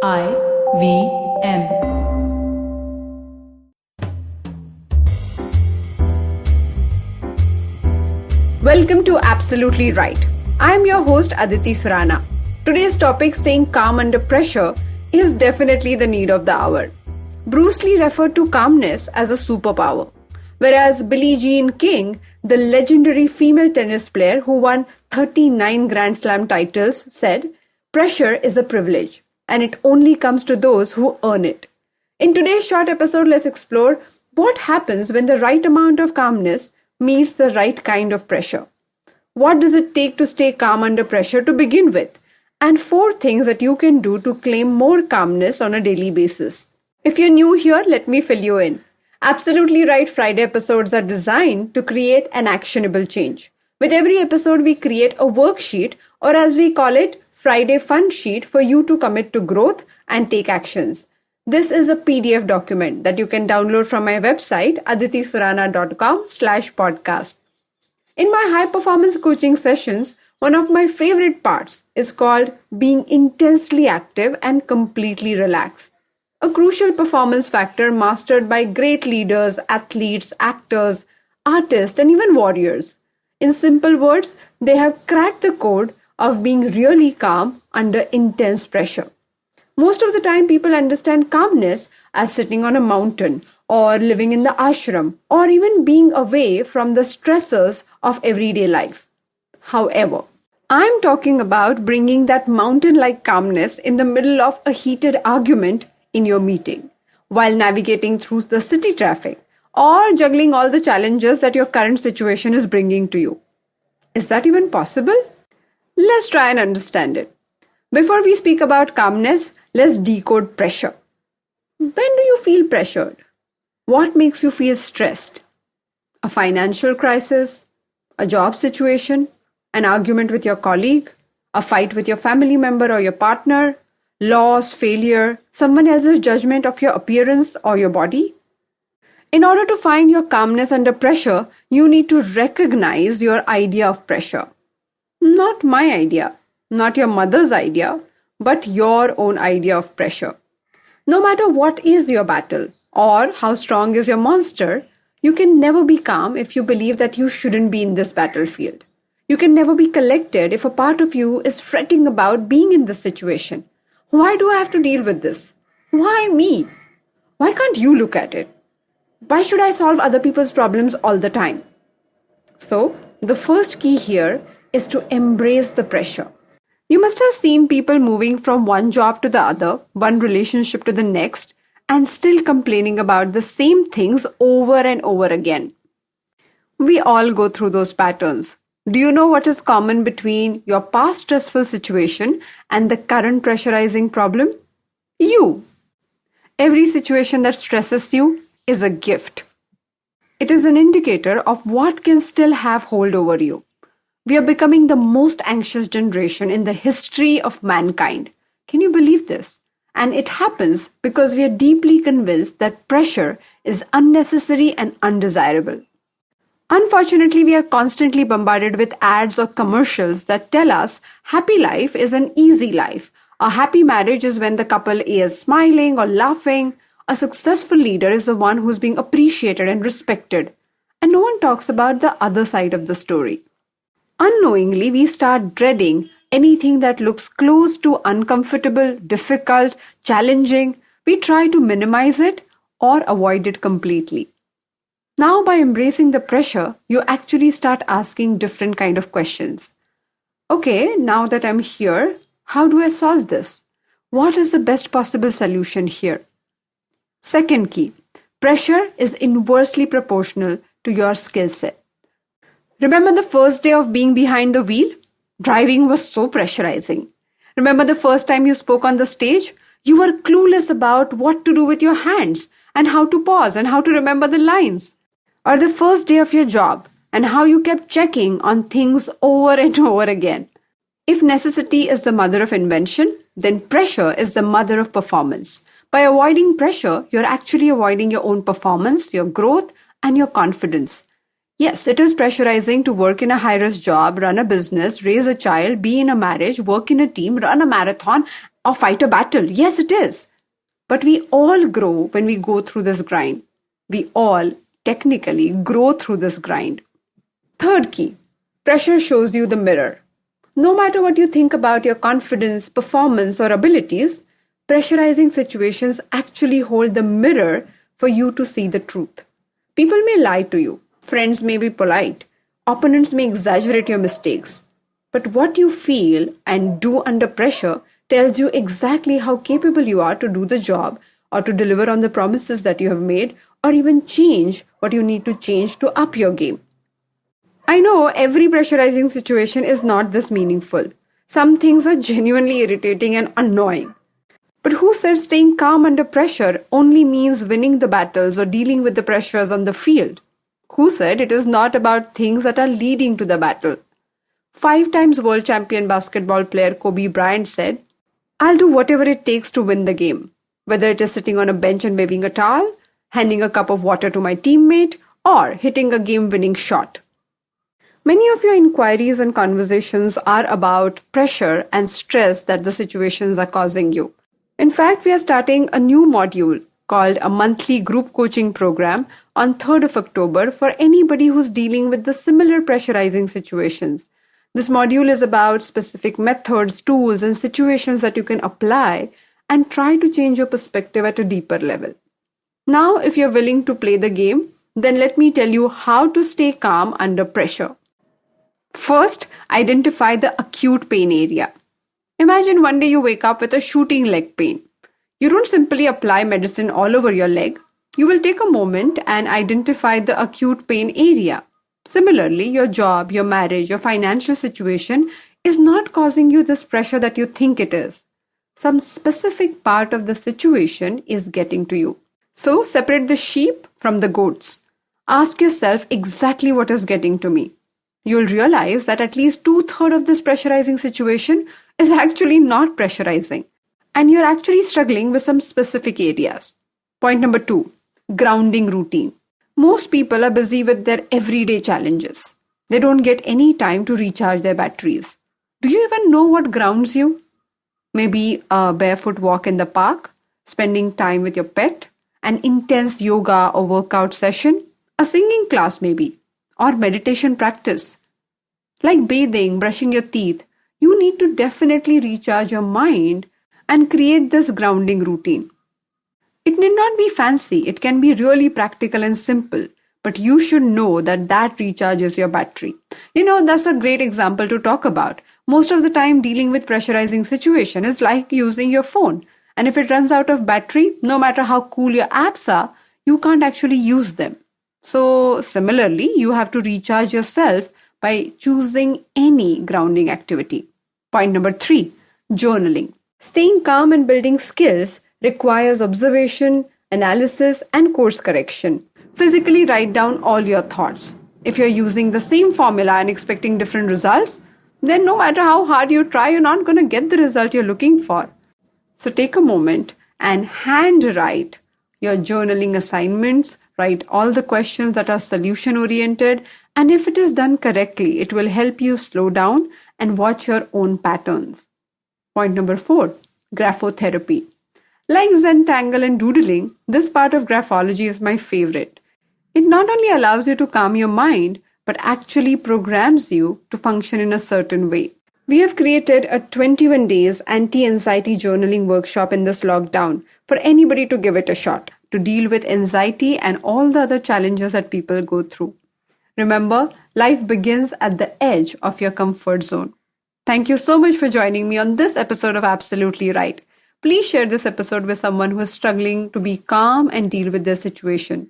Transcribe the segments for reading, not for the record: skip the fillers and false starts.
IVM. Welcome to Absolutely Right. I am your host Aditi Surana. Today's topic, staying calm under pressure, is definitely the need of the hour. Bruce Lee referred to calmness as a superpower, whereas Billie Jean King, the legendary female tennis player who won 39 Grand Slam titles, said, "Pressure is a privilege, and it only comes to those who earn it." In today's short episode, let's explore what happens when the right amount of calmness meets the right kind of pressure. What does it take to stay calm under pressure to begin with? And 4 things that you can do to claim more calmness on a daily basis. If you're new here, let me fill you in. Absolutely Right Friday episodes are designed to create an actionable change. With every episode, we create a worksheet, or as we call it, Friday Fun Sheet, for you to commit to growth and take actions. This is a PDF document that you can download from my website, aditisurana.com/podcast. In my high performance coaching sessions, one of my favorite parts is called being intensely active and completely relaxed. A crucial performance factor mastered by great leaders, athletes, actors, artists, and even warriors. In simple words, they have cracked the code of being really calm under intense pressure. Most of the time, people understand calmness as sitting on a mountain, or living in the ashram, or even being away from the stressors of everyday life. However, I'm talking about bringing that mountain-like calmness in the middle of a heated argument in your meeting, while navigating through the city traffic, or juggling all the challenges that your current situation is bringing to you. Is that even possible? Let's try and understand it. Before we speak about calmness, let's decode pressure. When do you feel pressured? What makes you feel stressed? A financial crisis? A job situation? An argument with your colleague? A fight with your family member or your partner? Loss, failure, someone else's judgment of your appearance or your body? In order to find your calmness under pressure, you need to recognize your idea of pressure. Not my idea, not your mother's idea, but your own idea of pressure. No matter what is your battle or how strong is your monster, you can never be calm if you believe that you shouldn't be in this battlefield. You can never be collected if a part of you is fretting about being in this situation. Why do I have to deal with this? Why me? Why can't you look at it? Why should I solve other people's problems all the time? So, the first key here is to embrace the pressure. You must have seen people moving from one job to the other, one relationship to the next, and still complaining about the same things over and over again. We all go through those patterns. Do you know what is common between your past stressful situation and the current pressurizing problem? You. Every situation that stresses you is a gift. It is an indicator of what can still have hold over you. We are becoming the most anxious generation in the history of mankind. Can you believe this? And it happens because we are deeply convinced that pressure is unnecessary and undesirable. Unfortunately, we are constantly bombarded with ads or commercials that tell us happy life is an easy life. A happy marriage is when the couple is smiling or laughing. A successful leader is the one who's being appreciated and respected. And no one talks about the other side of the story. Unknowingly, we start dreading anything that looks close to uncomfortable, difficult, challenging. We try to minimize it or avoid it completely. Now, by embracing the pressure, you actually start asking different kind of questions. Okay, now that I'm here, how do I solve this? What is the best possible solution here? Second key, pressure is inversely proportional to your skill set. Remember the first day of being behind the wheel? Driving was so pressurizing. Remember the first time you spoke on the stage? You were clueless about what to do with your hands and how to pause and how to remember the lines. Or the first day of your job and how you kept checking on things over and over again. If necessity is the mother of invention, then pressure is the mother of performance. By avoiding pressure, you're actually avoiding your own performance, your growth, and your confidence. Yes, it is pressurizing to work in a high-risk job, run a business, raise a child, be in a marriage, work in a team, run a marathon, or fight a battle. Yes, it is. But we all grow when we go through this grind. We all technically grow through this grind. Third key, pressure shows you the mirror. No matter what you think about your confidence, performance, or abilities, pressurizing situations actually hold the mirror for you to see the truth. People may lie to you, friends may be polite, opponents may exaggerate your mistakes. But what you feel and do under pressure tells you exactly how capable you are to do the job or to deliver on the promises that you have made or even change what you need to change to up your game. I know every pressurizing situation is not this meaningful. Some things are genuinely irritating and annoying. But who said staying calm under pressure only means winning the battles or dealing with the pressures on the field? Who said it is not about things that are leading to the battle? 5 times world champion basketball player Kobe Bryant said, "I'll do whatever it takes to win the game, whether it is sitting on a bench and waving a towel, handing a cup of water to my teammate, or hitting a game-winning shot." Many of your inquiries and conversations are about pressure and stress that the situations are causing you. In fact, we are starting a new module called a monthly group coaching program on 3rd of October for anybody who's dealing with the similar pressurizing situations. This module is about specific methods, tools, and situations that you can apply and try to change your perspective at a deeper level. Now, if you're willing to play the game, then let me tell you how to stay calm under pressure. First, identify the acute pain area. Imagine one day you wake up with a shooting leg pain. You don't simply apply medicine all over your leg. You will take a moment and identify the acute pain area. Similarly, your job, your marriage, your financial situation is not causing you this pressure that you think it is. Some specific part of the situation is getting to you. So, separate the sheep from the goats. Ask yourself exactly what is getting to me. You'll realize that at least 2/3 of this pressurizing situation is actually not pressurizing. And you're actually struggling with some specific areas. Point number 2, grounding routine. Most people are busy with their everyday challenges. They don't get any time to recharge their batteries. Do you even know what grounds you? Maybe a barefoot walk in the park, spending time with your pet, an intense yoga or workout session, a singing class maybe, or meditation practice. Like bathing, brushing your teeth, you need to definitely recharge your mind and create this grounding routine. It need not be fancy, it can be really practical and simple, but you should know that that recharges your battery. That's a great example to talk about. Most of the time, dealing with pressurizing situation is like using your phone. And if it runs out of battery, no matter how cool your apps are, you can't actually use them. So similarly, you have to recharge yourself by choosing any grounding activity. Point number 3, journaling. Staying calm and building skills requires observation, analysis, and course correction. Physically write down all your thoughts. If you're using the same formula and expecting different results, then no matter how hard you try, you're not going to get the result you're looking for. So take a moment and handwrite your journaling assignments, write all the questions that are solution oriented, and if it is done correctly, it will help you slow down and watch your own patterns. Point number 4, graphotherapy. Like Zentangle and doodling, this part of graphology is my favorite. It not only allows you to calm your mind, but actually programs you to function in a certain way. We have created a 21 days anti-anxiety journaling workshop in this lockdown for anybody to give it a shot, to deal with anxiety and all the other challenges that people go through. Remember, life begins at the edge of your comfort zone. Thank you so much for joining me on this episode of Absolutely Right. Please share this episode with someone who is struggling to be calm and deal with their situation.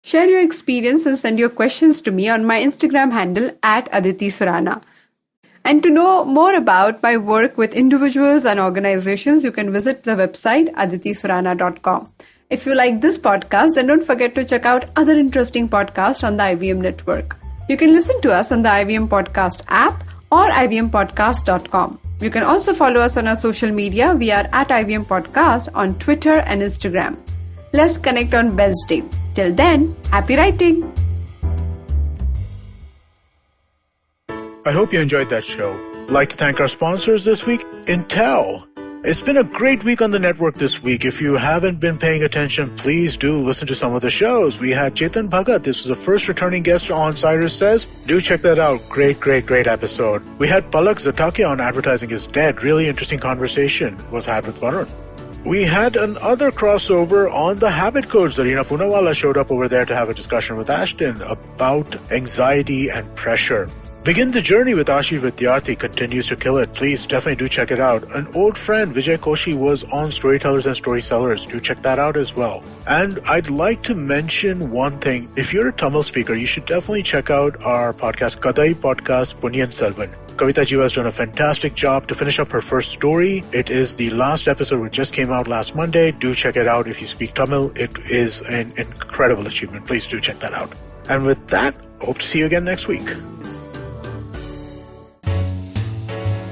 Share your experience and send your questions to me on my Instagram handle at Aditi Surana. And to know more about my work with individuals and organizations, you can visit the website aditisurana.com. If you like this podcast, then don't forget to check out other interesting podcasts on the IVM network. You can listen to us on the IVM Podcast app or ivmpodcast.com. You can also follow us on our social media. We are at IVM Podcast on Twitter and Instagram. Let's connect on Wednesday. Till then, happy writing! I hope you enjoyed that show. I'd like to thank our sponsors this week, Intel. It's been a great week on the network this week. If you haven't been paying attention, please do listen to some of the shows. We had Chetan Bhagat. This was the first returning guest on Cyrus Says. Do check that out. Great episode. We had Palak Zatakia on Advertising is Dead. Really interesting conversation was had with Varun. We had another crossover on the habit codes. Zarina Poonawala showed up over there to have a discussion with Ashton about anxiety and pressure. Begin the Journey with Ashish Vidyarthi continues to kill it. Please definitely do check it out. An old friend, Vijay Koshi, was on Storytellers and Storysellers. Do check that out as well. And I'd like to mention one thing. If you're a Tamil speaker, you should definitely check out our podcast, Kadai Podcast Punyan Selvan. Kavita Jiva has done a fantastic job to finish up her first story. It is the last episode which just came out last Monday. Do check it out if you speak Tamil. It is an incredible achievement. Please do check that out. And with that, hope to see you again next week.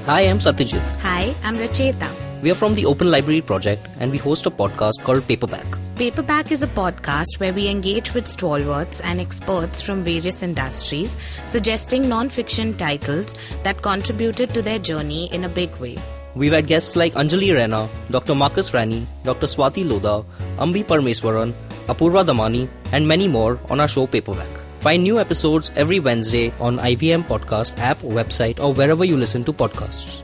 Hi, I'm Satyajit. Hi, I'm Racheta. We are from the Open Library Project and we host a podcast called Paperback. Paperback is a podcast where we engage with stalwarts and experts from various industries, suggesting non-fiction titles that contributed to their journey in a big way. We've had guests like Anjali Raina, Dr. Marcus Rani, Dr. Swati Lodha, Ambi Parmeswaran, Apurva Damani, and many more on our show Paperback. Find new episodes every Wednesday on IVM Podcast app, website, or wherever you listen to podcasts.